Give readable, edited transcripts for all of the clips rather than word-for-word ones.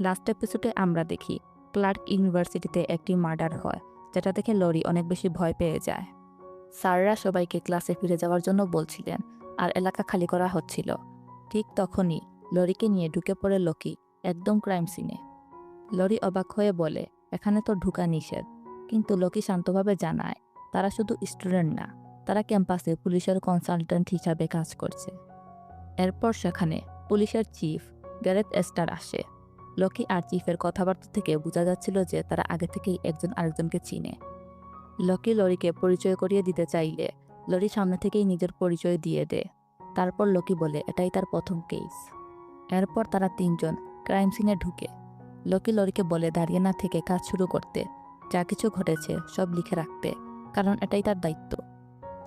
Last এপিসোডে আমরা দেখি ক্লার্ক ইউনিভার্সিটিতে একটি মার্ডার হয়, যেটা দেখে লরি অনেক বেশি ভয় পেয়ে যায়। স্যাররা সবাইকে ক্লাসে ফিরে যাওয়ার জন্য বলছিলেন আর এলাকা খালি করা হচ্ছিল। ঠিক তখনই লরিকে নিয়ে ঢুকে পড়ে লোকি একদম ক্রাইম সিনে। লরি অবাক হয়ে বলে এখানে তো ঢুকা নিষেধ, কিন্তু লোকি শান্তভাবে জানায় তারা শুধু স্টুডেন্ট না, তারা ক্যাম্পাসে পুলিশের কনসালটেন্ট হিসাবে কাজ করছে। এরপর সেখানে পুলিশের চিফ গ্যারেথ এস্টার আসে। লোকি আর চিফের কথাবার্তা থেকে বোঝা যাচ্ছিল যে তারা আগে থেকেই একজন আরেকজনকে চিনে। লোকি লরিকে পরিচয় করিয়ে দিতে চাইলে লরি সামনে থেকেই নিজের পরিচয় দিয়ে দেয়। তারপর লোকি বলে এটাই তার প্রথম কেস। এরপর তারা তিনজন ক্রাইম সিনে ঢুকে। লোকি লরিকে বলে দাঁড়িয়ে না থেকে কাজ শুরু করতে, যা কিছু ঘটেছে সব লিখে রাখতে, কারণ এটাই তার দায়িত্ব।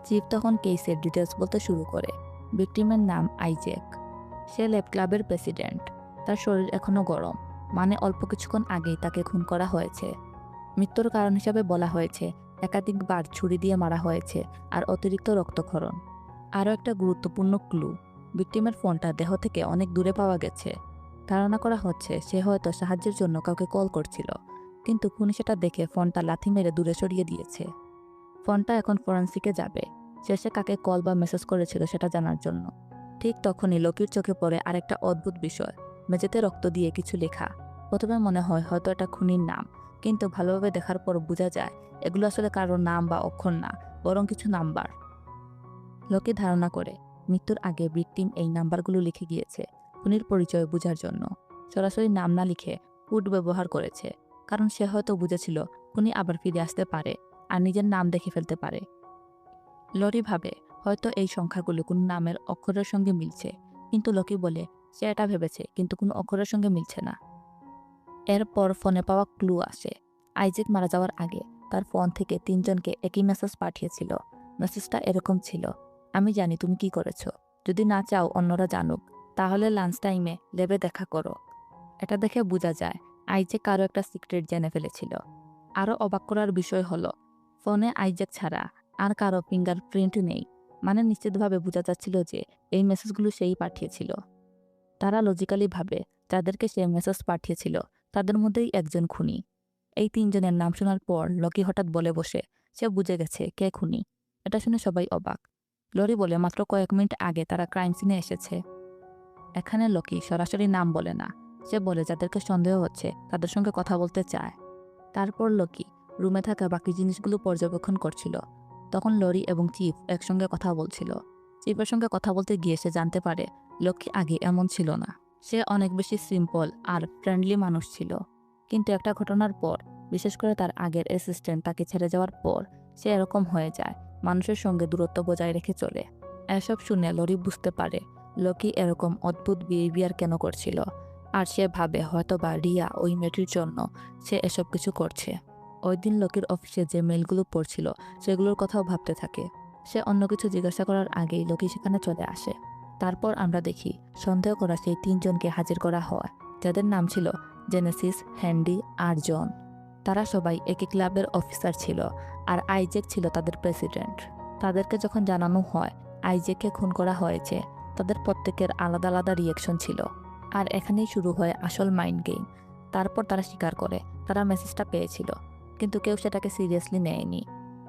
চিফ তখন কেসের ডিটেলস বলতে শুরু করে। ভিকটিমের নাম আইজ্যাক। সে ল্যাব ক্লাবের প্রেসিডেন্ট। তার শরীর এখনো গরম, মানে অল্প কিছুক্ষণ আগেই তাকে খুন করা হয়েছে। মৃত্যুর কারণ হিসাবে বলা হয়েছে একাধিকবার ছুরি দিয়ে মারা হয়েছে আর অতিরিক্ত রক্তক্ষরণ। আরও একটা গুরুত্বপূর্ণ ক্লু, ভিকটিমের ফোনটা দেহ থেকে অনেক দূরে পাওয়া গেছে। ধারণা করা হচ্ছে সে হয়তো সাহায্যের জন্য কাউকে কল করছিল, কিন্তু খুনি সেটা দেখে ফোনটা লাথি মেরে দূরে সরিয়ে দিয়েছে। ফোনটা এখন ফরেন্সিকে যাবে, শেষে কাকে কল বা মেসেজ করেছিল সেটা জানার জন্য। ঠিক তখনই লোকির চোখে পড়ে আরেকটা অদ্ভুত বিষয়, মেঝেতে রক্ত দিয়ে কিছু লেখা। প্রথমে মনে হয় হয়তো এটা খুনির নাম, কিন্তু ভালোভাবে দেখার পর বোঝা যায় এগুলো আসলে কারোর নাম বা অক্ষর না, বরং কিছু নাম্বার। লোকে ধারণা করে মৃত্যুর আগে ভিকটিম এই নাম্বারগুলো লিখে গিয়েছে খুনির পরিচয় বোঝার জন্য। সরাসরি নাম না লিখে কোড ব্যবহার করেছে, কারণ সে হয়তো বুঝেছিল খুনি আবার ফিরে আসতে পারে আর নিজের নাম দেখে ফেলতে পারে। লরি ভাবে হয়তো এই সংখ্যাগুলো কোনো নামের অক্ষরের সঙ্গে মিলছে, কিন্তু লোকি বলে সে এটা ভেবেছে কিন্তু কোনো অক্ষরের সঙ্গে মিলছে না। এরপর ফোনে পাওয়া ক্লু আসে। আইজ্যাক মারা যাওয়ার আগে তার ফোন থেকে তিনজনকে একই মেসেজ পাঠিয়েছিল। মেসেজটা এরকম ছিল, আমি জানি তুমি কি করেছো, যদি না চাও অন্যরা জানুক তাহলে লাঞ্চ টাইমে ল্যাবে দেখা করো। এটা দেখে বোঝা যায় আইজ্যাক কারো একটা সিক্রেট জেনে ফেলেছিল। আরও অবাক করার বিষয় হলো ফোনে আইজ্যাক ছাড়া আর কারো ফিঙ্গারপ্রিন্ট নেই, মানে নিশ্চিতভাবে বোঝা যাচ্ছিল যে এই মেসেজগুলো সেই পাঠিয়েছিল। তারা লজিক্যালি ভাবে যাদেরকে সে মেসেজ পাঠিয়েছিল তাদের মধ্যেই একজন খুনি। এই তিনজনের নাম শোনার পর লকি হঠাৎ বলে বসে সে বুঝে গেছে কে খুনি। এটা শুনে সবাই অবাক। লরি বলে মাত্র কয়েক মিনিট আগে তারা ক্রাইম সিনে এসেছে। এখানে লকি সরাসরি নাম বলে না, সে বলে যাদেরকে সন্দেহ হচ্ছে তাদের সঙ্গে কথা বলতে চায়। তারপর লকি রুমে থাকা বাকি জিনিসগুলো পর্যবেক্ষণ করছিল। তখন লরি এবং চিফ একসঙ্গে কথা বলছিল। চিফের সঙ্গে কথা বলতে গিয়ে সে জানতে পারে লকি আগে এমন ছিল না। সে অনেক বেশি সিম্পল আর ফ্রেন্ডলি মানুষ ছিল, কিন্তু একটা ঘটনার পর, বিশেষ করে তার আগের অ্যাসিস্ট্যান্ট তাকে ছেড়ে যাওয়ার পর সে এরকম হয়ে যায়, মানুষের সঙ্গে দূরত্ব বজায় রেখে চলে। এসব শুনে লরি বুঝতে পারে লকি এরকম অদ্ভুত বিহেভিয়ার কেন করছিল, আর সে ভাবে হয়তোবা রিয়া ওই মেয়েটির জন্য সে এসব কিছু করছে। ওই দিন লোকের অফিসে যে মেলগুলো পড়ছিল সেগুলোর কথাও ভাবতে থাকে। সে অন্য কিছু জিজ্ঞাসা করার আগেই লোকি সেখানে চলে আসে। তারপর আমরা দেখি সন্দেহ করা সেই তিনজনকে হাজির করা হয়, যাদের নাম ছিল জেনেসিস, হ্যান্ডি আর জন। তারা সবাই একই ক্লাবের অফিসার ছিল, আর আইজ্যাক ছিল তাদের প্রেসিডেন্ট। তাদেরকে যখন জানানো হয় আইজ্যাককে খুন করা হয়েছে, তাদের প্রত্যেকের আলাদা আলাদা রিয়েকশন ছিল। আর এখানেই শুরু হয় আসল মাইন্ড গেম। তারপর তারা স্বীকার করে তারা মেসেজটা পেয়েছিল, কিন্তু কেউ সেটাকে সিরিয়াসলি নেয়নি।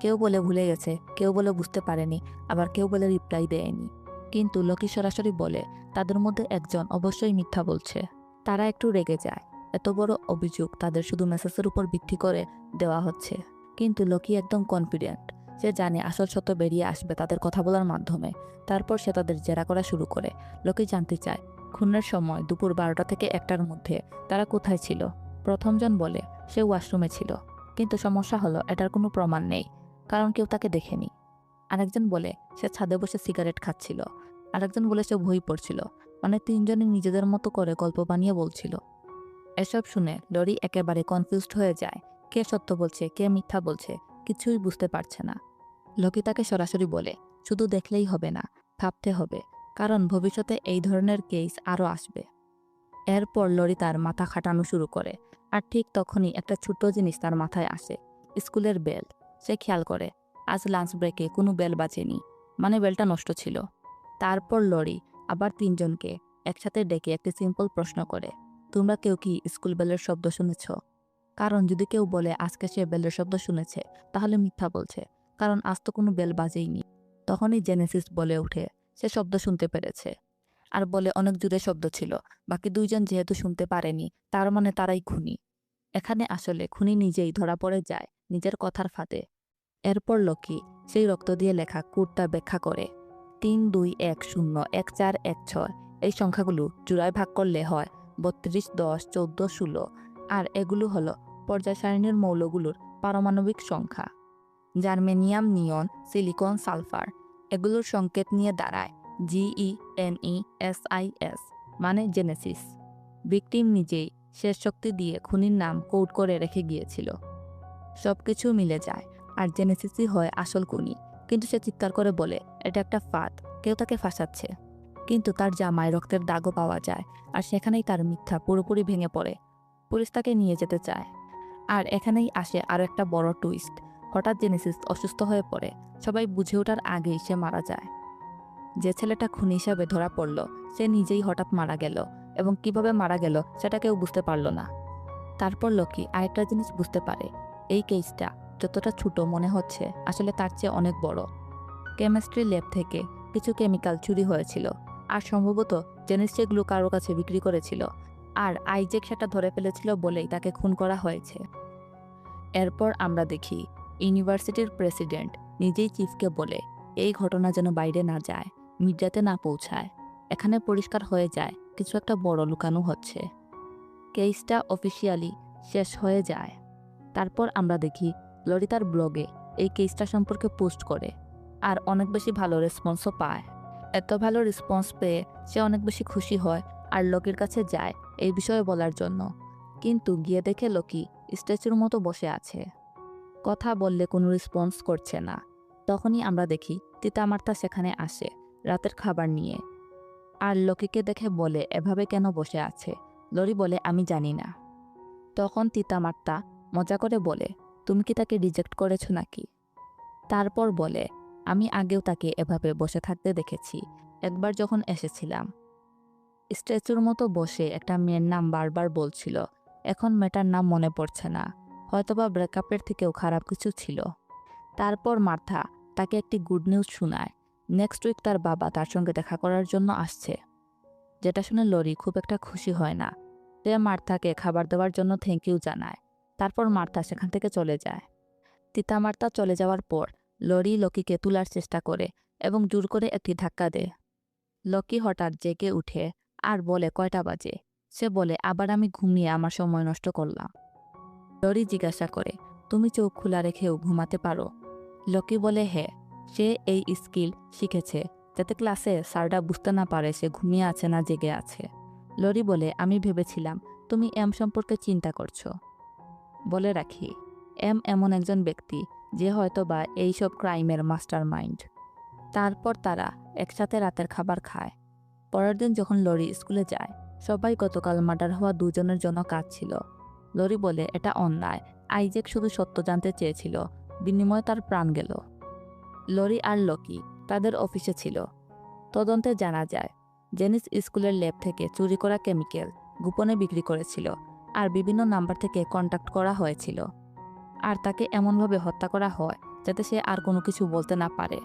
কেউ বলে ভুলে গেছে, কেউ বলে বুঝতে পারেনি, আবার কেউ বলে রিপ্লাই দেয়নি। কিন্তু লোকি সরাসরি বলে তাদের মধ্যে একজন অবশ্যই মিথ্যা বলছে। তারা একটু রেগে যায়, এত বড় অভিযোগ তাদের শুধু মেসেজের উপর ভিত্তি করে দেওয়া হচ্ছে। কিন্তু লোকি একদম কনফিডেন্ট, সে জানে আসল সত্য বেরিয়ে আসবে তাদের কথা বলার মাধ্যমে। তারপর সে তাদের জেরা করা শুরু করে। লোকি জানতে চায় খুনের সময় দুপুর 12টা থেকে 1টার মধ্যে তারা কোথায় ছিল। প্রথমজন বলে সে ওয়াশরুমে ছিল, কিন্তু সমস্যা হলো এটার কোনো প্রমাণ নেই, কারণ কেউ তাকে দেখেনি। আরেকজন বলে সে ছাদে বসে সিগারেট খাচ্ছিল, আরেকজন বলে সে বই পড়ছিল, মানে তিনজনই নিজেদের মতো করে গল্প বানিয়ে বলছিল। এসব শুনে লরি একেবারে কনফিউজড হয়ে যায়, কে সত্য বলছে কে মিথ্যা বলছে কিছুই বুঝতে পারছে না। লোকি তাকে সরাসরি বলে শুধু দেখলেই হবে না, ভাবতে হবে, কারণ ভবিষ্যতে এই ধরনের কেস আরও আসবে। এরপর লরি তার মাথা খাটানো শুরু করে, আর ঠিক তখনই একটা ছোট্ট জিনিস তার মাথায় আসে, স্কুলের বেল। সে খেয়াল করে আজ লাঞ্চ ব্রেকে কোনো বেল বাজেনি, মানে বেলটা নষ্ট ছিল। তারপর লরি আবার তিনজনকে একসাথে ডেকে একটি সিম্পল প্রশ্ন করে, তোমরা কেউ কি স্কুল বেলের শব্দ শুনেছ? কারণ যদি কেউ বলে আজকে সে বেলের শব্দ শুনেছে, তাহলে মিথ্যা বলছে, কারণ আজ তো কোনো বেল বাজেইনি। তখনই জেনেসিস বলে ওঠে সে শব্দ শুনতে পেরেছে, আর বলে অনেক জোরে শব্দ ছিল, বাকি দুইজন যেহেতু শুনতে পারেনি তার মানে তারাই খুনি। এখানে আসলে খুনি নিজেই ধরা পড়ে যায় নিজের কথার ফাঁদে। এরপর লকি সেই রক্ত দিয়ে লেখা কোডটা ব্যাখ্যা করে। 3, 2, 1, 0, 1, 4, 1, 6 এই সংখ্যাগুলো জোড়ায় ভাগ করলে হয় 32, 10, 14, 16। আর এগুলো হলো পর্যায় সারণীর মৌলগুলোর পারমাণবিক সংখ্যা। জার্মেনিয়াম, নিয়ন, সিলিকন, সালফার এগুলোর সংকেত নিয়ে দাঁড়ায় GENESIS, মানে জেনেসিস। ভিকটিম নিজেই শেষ শক্তি দিয়ে খুনির নাম কোড করে রেখে গিয়েছিল। সবকিছু মিলে যায় আর জেনেসিসই হয় আসল খুনি। কিন্তু সে চিৎকার করে বলে এটা একটা ফাঁদ, কেউ তাকে ফাঁসাচ্ছে। কিন্তু তার জামায় রক্তের দাগও পাওয়া যায়, আর সেখানেই তার মিথ্যা পুরোপুরি ভেঙে পড়ে। পুলিশ তাকে নিয়ে যেতে চায়। আর এখানেই আসে আরও একটা বড় টুইস্ট। হঠাৎ জেনেসিস অসুস্থ হয়ে পড়ে, সবাই বুঝে ওঠার আগেই সে মারা যায়। যে ছেলেটা খুনি হিসাবে ধরা পড়ল সে নিজেই হঠাৎ মারা গেল, এবং কিভাবে মারা গেল সেটা কেউ বুঝতে পারল না। তারপর লকি আরেকটা জিনিস বুঝতে পারে, এই কেসটা যতটা ছোট মনে হচ্ছে আসলে তার চেয়ে অনেক বড়। কেমিস্ট্রি ল্যাব থেকে কিছু কেমিক্যাল চুরি হয়েছিল, আর সম্ভবত জেনিস সেগুলো কারো কাছে বিক্রি করেছিল, আর আইজেক সেটা ধরে ফেলেছিল বলেই তাকে খুন করা হয়েছে। এরপর আমরা দেখি ইউনিভার্সিটির প্রেসিডেন্ট নিজেই চিফকে বলে এই ঘটনা যেন বাইরে না যায়, মিডিয়াতে না পৌঁছায়। এখানে পরিষ্কার হয়ে যায় কিছু একটা বড় লুকানো হচ্ছে। কেসটা অফিসিয়ালি শেষ হয়ে যায়। তারপর আমরা দেখি লরি তার ব্লগে এই কেসটা সম্পর্কে পোস্ট করে, আর অনেক বেশি ভালো রেসপন্সও পায়। এত ভালো রেসপন্স পেয়ে সে অনেক বেশি খুশি হয় আর লকির কাছে যায় এই বিষয়ে বলার জন্য। কিন্তু গিয়ে দেখে লকি স্ট্যাচুর মতো বসে আছে, কথা বললে কোনো রেসপন্স করছে না। তখনই আমরা দেখি তিতা মার্তা সেখানে আসে রাতের খাবার নিয়ে, আর লকিকে দেখে বলে এভাবে কেন বসে আছে। লরি বলে আমি জানি না। তখন তিতা মার্তা মজা করে বলে তুমি কি তাকে রিজেক্ট করেছো নাকি? তারপর বলে আমি আগেও তাকে এভাবে বসে থাকতে দেখেছি, একবার যখন এসেছিলাম। স্ট্যাচুর মতো বসে একটা মেয়ের নাম বারবার বলছিল, এখন মেয়েটার নাম মনে পড়ছে না, হয়তোবা ব্রেকআপের থেকেও খারাপ কিছু ছিল। তারপর মার্থা তাকে একটি গুড নিউজ শোনায়, নেক্সট উইক তার বাবা তার সঙ্গে দেখা করার জন্য আসছে। যেটা শুনে লরি খুব একটা খুশি হয় না। সে মার্থাকে খাবার দেওয়ার জন্য থ্যাংক ইউ জানায়। তারপর মার্থা সেখান থেকে চলে যায়। তিতা মার্থা চলে যাওয়ার পর লরি লকিকে তোলার চেষ্টা করে এবং জোর করে একটি ধাক্কা দেয়। লকি হঠাৎ জেগে উঠে আর বলে কয়টা বাজে। সে বলে আবার আমি ঘুমিয়ে আমার সময় নষ্ট করলাম। লরি জিজ্ঞাসা করে তুমি চোখ খোলা রেখেও ঘুমাতে পারো? লকি বলে হ্যাঁ, সে এই স্কিল শিখেছে যাতে ক্লাসে স্যাররা বুঝতে না পারে সে ঘুমিয়ে আছে না জেগে আছে। লরি বলে আমি ভেবেছিলাম তুমি এম সম্পর্কে চিন্তা করছো। বলে রাখি এম এমন একজন ব্যক্তি যে হয়তো বা এইসব ক্রাইমের মাস্টার মাইন্ড। তারপর তারা একসাথে রাতের খাবার খায়। পরের দিন যখন লরি স্কুলে যায়, সবাই গতকাল মার্ডার হওয়া দুজনের জন্য কাঁদছিল। লরি বলে এটা অন্যায়, আইজেক শুধু সত্য জানতে চেয়েছিল, বিনিময়ে তার প্রাণ গেল। লরি আর লকি তাদের অফিসে ছিল। তদন্তে জানা যায় জেনিস স্কুলের ল্যাব থেকে চুরি করা কেমিক্যাল গোপনে বিক্রি করেছিল, আর বিভিন্ন নাম্বার থেকে কন্ট্যাক্ট করা হয়েছিল। আর তাকে এমনভাবে হত্যা করা হয় যাতে সে আর কোনো কিছু বলতে না পারে।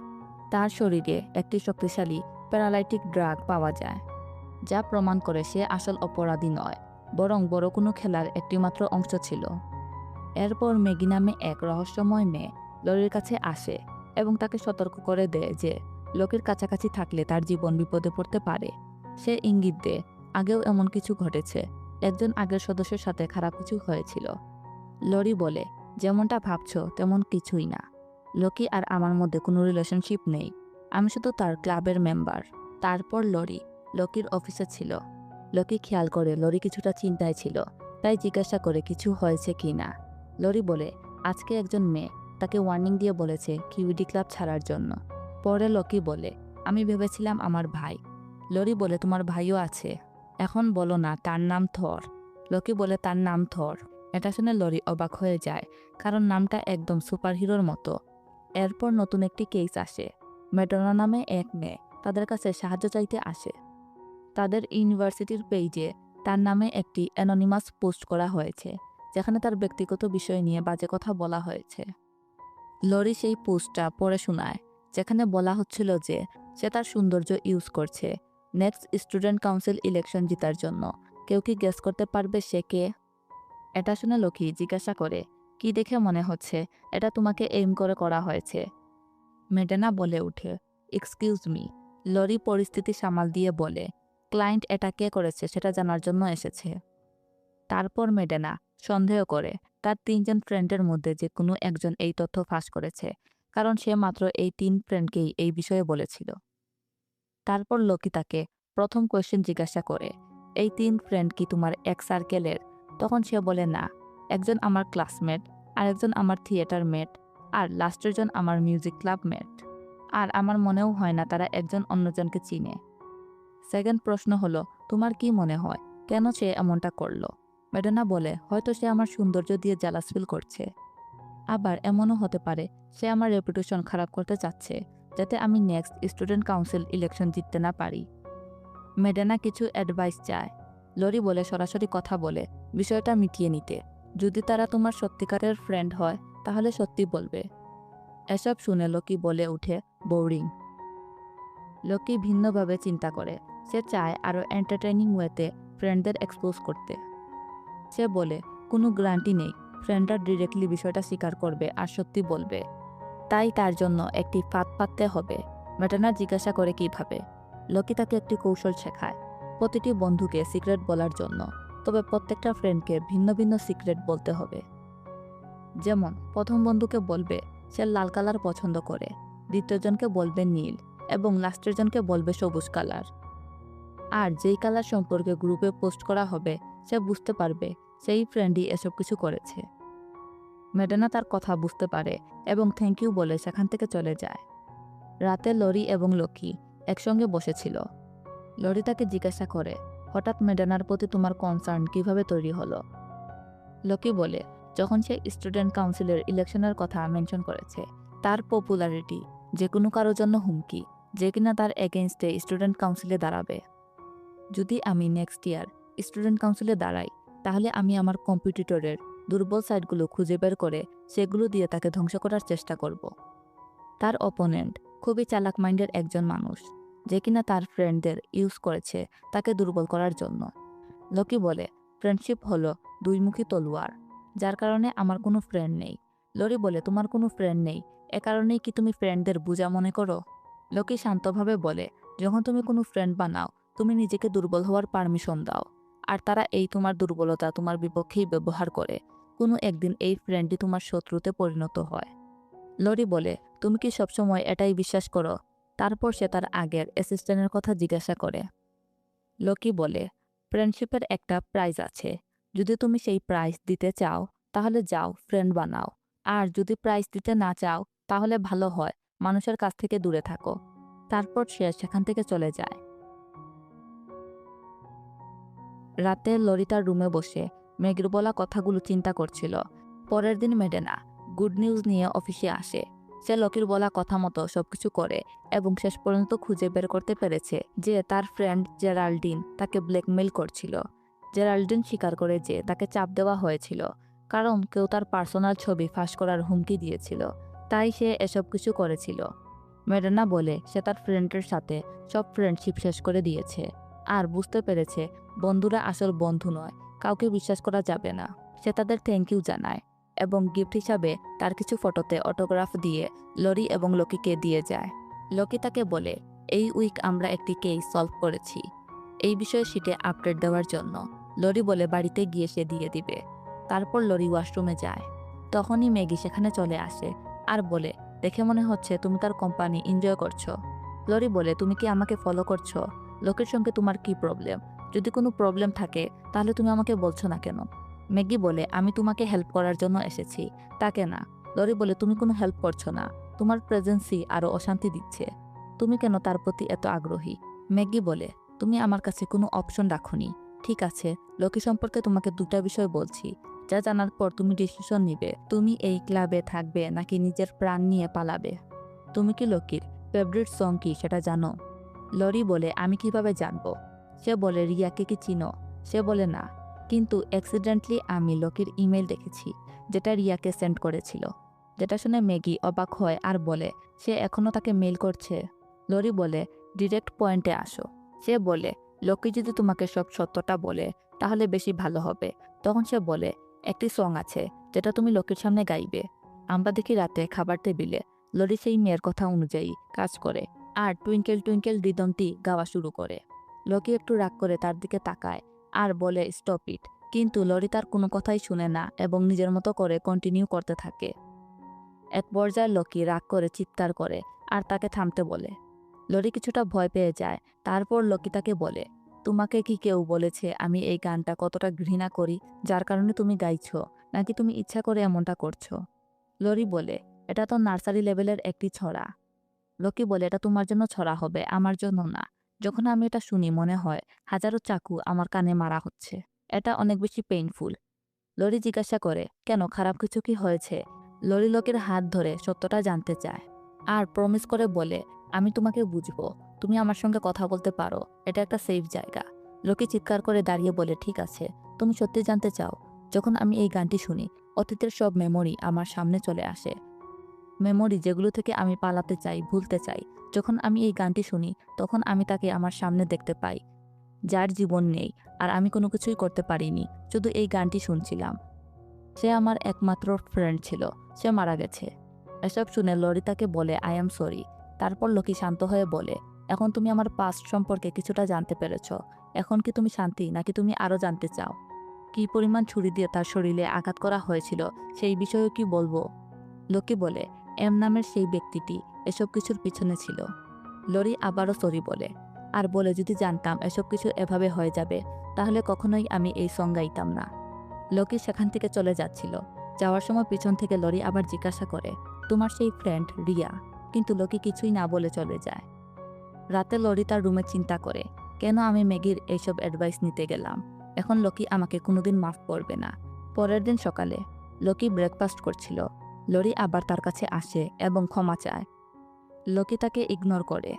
তার শরীরে একটি শক্তিশালী প্যারালাইটিক ড্রাগ পাওয়া যায়, যা প্রমাণ করে সে আসল অপরাধী নয়, বরং বড় কোনো খেলার একটিমাত্র অংশ ছিল। এরপর ম্যাগি নামে এক রহস্যময় মেয়ে লরির কাছে আসে এবং তাকে সতর্ক করে দেয় যে লোকের কাছাকাছি থাকলে তার জীবন বিপদে পড়তে পারে। সে ইঙ্গিত দেয় আগেও এমন কিছু ঘটেছে, একজন আগের সদস্যের সাথে খারাপ কিছু হয়েছিল। লরি বলে যেমনটা ভাবছো তেমন কিছুই না, লকি আর আমার মধ্যে কোনো রিলেশনশিপ নেই, আমি শুধু তার ক্লাবের মেম্বার। তারপর লরি লকির অফিসে ছিল। লকি খেয়াল করে লরি কিছুটা চিন্তায় ছিল, তাই জিজ্ঞাসা করে কিছু হয়েছে কি না। লরি বলে আজকে একজন মেয়ে তাকে ওয়ার্নিং দিয়ে বলেছে কিউডি ক্লাব ছাড়ার জন্য। পরে লকি বলে আমি ভেবেছিলাম আমার ভাই। লরি বলে তোমার ভাইও আছে, এখন বলো না তার নাম থর। লকি বলে তার নাম থর। এটা শুনে লরি অবাক হয়ে যায়, কারণ নামটা একদম সুপারহিরোর মতো। এরপর নতুন একটি কেস আসে। ম্যাডোনা নামে এক মেয়ে তাদের কাছে সাহায্য চাইতে আসে। তাদের ইউনিভার্সিটির পেজে তার নামে একটি অ্যানোনিমাস পোস্ট করা হয়েছে, যেখানে তার ব্যক্তিগত বিষয় নিয়ে বাজে কথা বলা হয়েছে। লরি সেই পোস্টটা পড়ে শোনায়, যেখানে বলা হচ্ছিল যে সে তার সৌন্দর্য ইউজ করছে নেক্সট স্টুডেন্ট কাউন্সিল ইলেকশন জেতার জন্য। কেউ কি গেস করতে পারবে সে কে? এটা শুনে লকি জিজ্ঞাসা করে, কি দেখে মনে হচ্ছে এটা তোমাকে এইম করে করা হয়েছে? মেডেনা বলে ওঠে, এক্সকিউজ মি। লরি পরিস্থিতি সামাল দিয়ে বলে, ক্লায়েন্ট এটা কে করেছে সেটা জানার জন্য এসেছে। তারপর মেডেনা সন্দেহ করে তার 3জন ফ্রেন্ডের মধ্যে যে কোনো একজন এই তথ্য ফাঁস করেছে, কারণ সে মাত্র এই 3 ফ্রেন্ডকেই এই বিষয়ে বলেছিল। তারপর লকি তাকে প্রথম কোয়েশ্চেন জিজ্ঞাসা করে, এই 3 ফ্রেন্ড কি তোমার এক সার্কেলের? তখন সে বলে না, একজন আমার ক্লাসমেট, আরেকজন আমার থিয়েটার মেট, আর লাস্টের জন আমার মিউজিক ক্লাব মেট। আর আমার মনেও হয় না তারা একজন অন্যজনকে চিনে। সেকেন্ড প্রশ্ন হলো, তোমার কি মনে হয় কেন সে এমনটা করলো? মেডেনা বলে, হয়তো সে আমার সৌন্দর্য দিয়ে জেলাস ফিল করছে। আবার এমনও হতে পারে সে আমার রেপুটেশন খারাপ করতে চাচ্ছে, যাতে আমি নেক্সট স্টুডেন্ট কাউন্সিল ইলেকশন জিততে না পারি। মেডেনা কিছু অ্যাডভাইস চায়। লরি বলে সরাসরি কথা বলে বিষয়টা মিটিয়ে নিতে। যদি তারা তোমার সত্যিকারের ফ্রেন্ড হয় তাহলে সত্যি বলবে। এসব শুনে লকি বলে উঠে, বোরিং। লকি ভিন্নভাবে চিন্তা করে। সে চায় আরও এন্টারটেইনিং ওয়েতে ফ্রেন্ডদের এক্সপোজ করতে। সে বলে, কোনো গ্যারান্টি নেই ফ্রেন্ডরা ডিরেক্টলি বিষয়টা স্বীকার করবে আর সত্যি বলবে। তাই তার জন্য একটি ফাঁদ পাততে হবে। মেডেনা জিজ্ঞাসা করে কিভাবে। লকি তাকে একটি কৌশল শেখায়, প্রতিটি বন্ধুকে সিক্রেট বলার জন্য, তবে প্রত্যেকটা ফ্রেন্ডকে ভিন্ন ভিন্ন সিক্রেট বলতে হবে। যেমন প্রথম বন্ধুকে বলবে সে লাল কালার পছন্দ করে, দ্বিতীয়জনকে বলবে নীল, এবং লাস্টের জনকে বলবে সবুজ কালার। আর যেই কালার সম্পর্কে গ্রুপে পোস্ট করা হবে সে বুঝতে পারবে সেই ফ্রেন্ডই এসব কিছু করেছে। মেডেনা তার কথা বুঝতে পারে এবং থ্যাংক ইউ বলে সেখান থেকে চলে যায়। রাতে লরি এবং লকি একসঙ্গে বসেছিল। লরি তাকে জিজ্ঞাসা করে, হঠাৎ মেডেনার প্রতি তোমার কনসার্ন কিভাবে তৈরি হলো? লকি বলে, যখন সে স্টুডেন্ট কাউন্সিলের ইলেকশনের কথা মেনশন করেছে, তার পপুলারিটি যে কোনো কারোর জন্য হুমকি, যে কিনা তার এগেইনস্টে স্টুডেন্ট কাউন্সিলে দাঁড়াবে। যদি আমি নেক্সট ইয়ার স্টুডেন্ট কাউন্সিলে দাঁড়াই, তাহলে আমি আমার কম্পিটিটরের দুর্বল সাইডগুলো খুঁজে বের করে সেগুলো দিয়ে তাকে ধ্বংস করার চেষ্টা করব। তার অপোনেন্ট খুবই চালাক মাইন্ডের একজন মানুষ, যে কিনা তার ফ্রেন্ডদের ইউজ করেছে তাকে দুর্বল করার জন্য। লকি বলে, ফ্রেন্ডশিপ হলো দুইমুখী তলোয়ার, যার কারণে আমার কোনো ফ্রেন্ড নেই। লরি বলে, তোমার কোনো ফ্রেন্ড নেই, এ কারণেই কি তুমি ফ্রেন্ডদের বোঝা মনে করো? লকি শান্তভাবে বলে, যখন তুমি কোনো ফ্রেন্ড বানাও তুমি নিজেকে দুর্বল হওয়ার পারমিশন দাও, আর তারা এই তোমার দুর্বলতা তোমার বিপক্ষেই ব্যবহার করে। কোনো একদিন এই ফ্রেন্ডই তোমার শত্রুতে পরিণত হয়। লরি বলে, তুমি কি সবসময় এটাই বিশ্বাস করো? তারপর সে তার আগের অ্যাসিস্ট্যান্টের কথা জিজ্ঞাসা করে। লকি বলে, ফ্রেন্ডশিপের একটা প্রাইজ আছে, যদি তুমি সেই প্রাইজ দিতে চাও তাহলে যাও ফ্রেন্ড বানাও, আর যদি প্রাইজ দিতে না চাও তাহলে ভালো হয় মানুষের কাছ থেকে দূরে থাকো। তারপর সে সেখান থেকে চলে যায়। রাতে লরি তার রুমে বসে মেঘের বলা কথাগুলো চিন্তা করছিল। পরের দিন মেডেনা গুড নিউজ নিয়ে অফিসে আসে। সে লকির বলা কথা মতো সবকিছু করে এবং শেষ পর্যন্ত খুঁজে বের করতে পেরেছে যে তার ফ্রেন্ড জেরাল্ডিন তাকে ব্ল্যাকমেইল করছিল। জেরাল্ডিন স্বীকার করে যে তাকে চাপ দেওয়া হয়েছিল, কারণ কেউ তার পার্সোনাল ছবি ফাঁস করার হুমকি দিয়েছিল, তাই সে এসব কিছু করেছিল। মেডেনা বলে সে তার ফ্রেন্ডের সাথে সব ফ্রেন্ডশিপ শেষ করে দিয়েছে আর বুঝতে পেরেছে বন্ধুরা আসল বন্ধু নয়, কাউকে বিশ্বাস করা যাবে না। সে তাদের থ্যাংক ইউ জানায় এবং গিফট হিসাবে তার কিছু ফটোতে অটোগ্রাফ দিয়ে লরি এবং লকিকে দিয়ে যায়। লকি তাকে বলে, এই উইক আমরা একটি কেস সলভ করেছি, এই বিষয়ে শিটে আপডেট দেওয়ার জন্য। লরি বলে বাড়িতে গিয়ে সে দিয়ে দিবে। তারপর লরি ওয়াশরুমে যায়। তখনই ম্যাগি সেখানে চলে আসে আর বলে, দেখে মনে হচ্ছে তুমি তার কোম্পানি এনজয় করছো। লরি বলে, তুমি কি আমাকে ফলো করছো? লোকের সঙ্গে তোমার কি প্রবলেম? যদি কোনো প্রবলেম থাকে তাহলে তুমি আমাকে বলছো না কেন? ম্যাগি বলে, আমি তোমাকে হেল্প করার জন্য এসেছি, তাকে না। লরি বলে, তুমি কোনো হেল্প করছো না, তোমার প্রেজেন্সই আরও অশান্তি দিচ্ছে। তুমি কেন তার প্রতি এত আগ্রহী? ম্যাগি বলে, তুমি আমার কাছে কোনো অপশন রাখোনি। ঠিক আছে, লকি সম্পর্কে তোমাকে দুটা বিষয় বলছি, যা জানার পর তুমি ডিসিশন নিবে তুমি এই ক্লাবে থাকবে নাকি নিজের প্রাণ নিয়ে পালাবে। তুমি কি লকির ফেভারিট সং কি সেটা জানো? লরি বলে, আমি কিভাবে জানবো? সে বলে, রিয়াকে কি চিনো? সে বলে না, কিন্তু অ্যাক্সিডেন্টলি আমি লোকির ইমেল দেখেছি যেটা রিয়াকে সেন্ড করেছিল। যেটা শুনে ম্যাগি অবাক হয় আর বলে সে এখনও তাকে মেল করছে। লরি বলে ডিরেক্ট পয়েন্টে আসো। সে বলে লোকি যদি তোমাকে সব সত্যটা বলে তাহলে বেশি ভালো হবে। তখন সে বলে একটি সং আছে যেটা তুমি লোকির সামনে গাইবে। আমরা দেখি রাতে খাবার টেবিলে লরি সেই মেয়ের কথা অনুযায়ী কাজ করে আর টুইঙ্কেল টুইঙ্কেল রিদমটি গাওয়া শুরু করে। লোকি একটু রাগ করে তার দিকে তাকায় আর বলে স্টপ ইট, কিন্তু লরি তার কোনো কথাই শুনে না এবং নিজের মতো করে কন্টিনিউ করতে থাকে। এক পর্যায়ে লোকি রাগ করে চিৎকার করে আর তাকে থামতে বলে। লরি কিছুটা ভয় পেয়ে যায়। তারপর লোকি তাকে বলে, তোমাকে কি কেউ বলেছে আমি এই গানটা কতটা ঘৃণা করি যার কারণে তুমি গাইছো, নাকি তুমি ইচ্ছা করে এমনটা করছো? লরি বলে এটা তো নার্সারি লেভেলের একটি ছড়া। লোকি বলে এটা তোমার জন্য ছড়া হবে, আমার জন্য না। যখন আমি এটা শুনি মনে হয় হাজারো চাকু আমার কানে মারা হচ্ছে। এটা অনেক বেশি পেইনফুল। লরি জিজ্ঞাসা করে কেন, খারাপ কিছু কি হয়েছে? লরি লোকের হাত ধরে সত্যটা জানতে চায় আর প্রমিস করে বলে আমি তোমাকে বুঝবো, তুমি আমার সঙ্গে কথা বলতে পারো, এটা একটা সেফ জায়গা। লোকে চিৎকার করে দাঁড়িয়ে বলে ঠিক আছে, তুমি সত্যি জানতে চাও? যখন আমি এই গানটি শুনি অতীতের সব মেমোরি আমার সামনে চলে আসে, মেমোরি যেগুলো থেকে আমি পালাতে চাই, ভুলতে চাই। যখন আমি এই গানটি শুনি তখন আমি তাকে আমার সামনে দেখতে পাই, যার জীবন নেই আর আমি কোনো কিছুই করতে পারিনি, শুধু এই গানটি শুনছিলাম। সে আমার একমাত্র ফ্রেন্ড ছিল, সে মারা গেছে। এসব শুনে লরি তাকে বলে আই এম সরি। তারপর লোকি শান্ত হয়ে বলে এখন তুমি আমার পাস্ট সম্পর্কে কিছুটা জানতে পেরেছ। এখন কি তুমি শান্তি, নাকি তুমি আরও জানতে চাও? কী পরিমাণ ছুরি দিয়ে তার শরীরে আঘাত করা হয়েছিল সেই বিষয়েও কি বলবো? লোকি বলে এম নামের সেই ব্যক্তিটি এসব কিছুর পিছনে ছিল। লরি আবারও সরি বলে আর বলে যদি জানতাম এসব কিছু এভাবে হয়ে যাবে তাহলে কখনোই আমি এই সং গাইতাম না। লোকি সেখান থেকে চলে যাচ্ছিল। যাওয়ার সময় পিছন থেকে লরি আবার জিজ্ঞাসা করে তোমার সেই ফ্রেন্ড রিয়া? কিন্তু লোকি কিছুই না বলে চলে যায়। রাতে লরি তার রুমে চিন্তা করে কেন আমি ম্যাগির এইসব অ্যাডভাইস নিতে গেলাম। এখন লোকি আমাকে কোনোদিন মাফ করবে না। পরের দিন সকালে লোকি ব্রেকফাস্ট করছিল। লরি আবার তার কাছে আসে এবং ক্ষমা চায়। লোকি তাকে ইগনোর করে।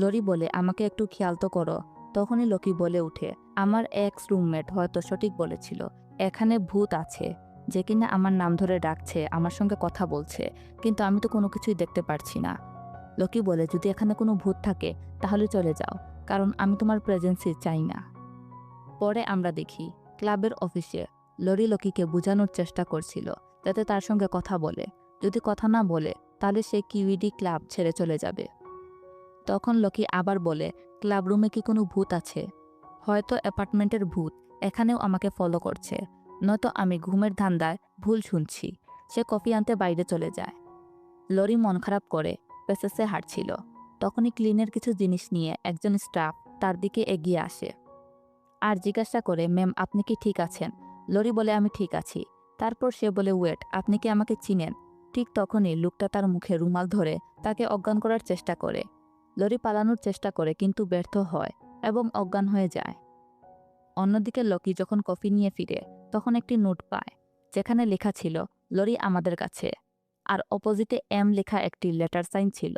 লরি বলে আমাকে একটু খেয়াল তো করো। তখনই লোকি বলে উঠে আমার এক্স রুমমেট হয়তো সঠিক বলেছিল, এখানে ভূত আছে যে কিনা আমার নাম ধরে ডাকছে, আমার সঙ্গে কথা বলছে, কিন্তু আমি তো কোনো কিছুই দেখতে পারছি না। লোকি বলে যদি এখানে কোনো ভূত থাকে তাহলে চলে যাও, কারণ আমি তোমার প্রেজেন্সই চাই না। পরে আমরা দেখি ক্লাবের অফিসে লরি লোকিকে বোঝানোর চেষ্টা করছিল যাতে তার সঙ্গে কথা বলে। যদি কথা না বলে তাহলে সে কিউইডি ক্লাব ছেড়ে চলে যাবে। তখন লোকি আবার বলে ক্লাব রুমে কি কোনো ভূত আছে? হয়তো অ্যাপার্টমেন্টের ভূত এখানেও আমাকে ফলো করছে, নয়তো আমি ঘুমের ধান্দায় ভুল শুনছি। সে কফি আনতে বাইরে চলে যায়। লরি মন খারাপ করে পেসেসে হাঁটছিল। তখনই ক্লিনের কিছু জিনিস নিয়ে একজন স্টাফ তার দিকে এগিয়ে আসে আর জিজ্ঞাসা করে ম্যাম আপনি কি ঠিক আছেন? লরি বলে আমি ঠিক আছি। তারপর সে বলে ওয়েট, আপনি কি আমাকে চিনেন? ঠিক তখনই লোকটা তার মুখে রুমাল ধরে তাকে অজ্ঞান করার চেষ্টা করে। লরি পালানোর চেষ্টা করে কিন্তু ব্যর্থ হয় এবং অজ্ঞান হয়ে যায়। অন্যদিকে লোকি যখন কফি নিয়ে ফিরে তখন একটি নোট পায় যেখানে লেখা ছিল লরি আমাদের কাছে, আর অপোজিটে এম লেখা একটি লেটার সাইন ছিল,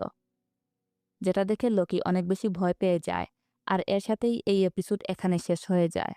যেটা দেখে লোকি অনেক বেশি ভয় পেয়ে যায়। আর এর সাথেই এই এপিসোড এখানে শেষ হয়ে যায়।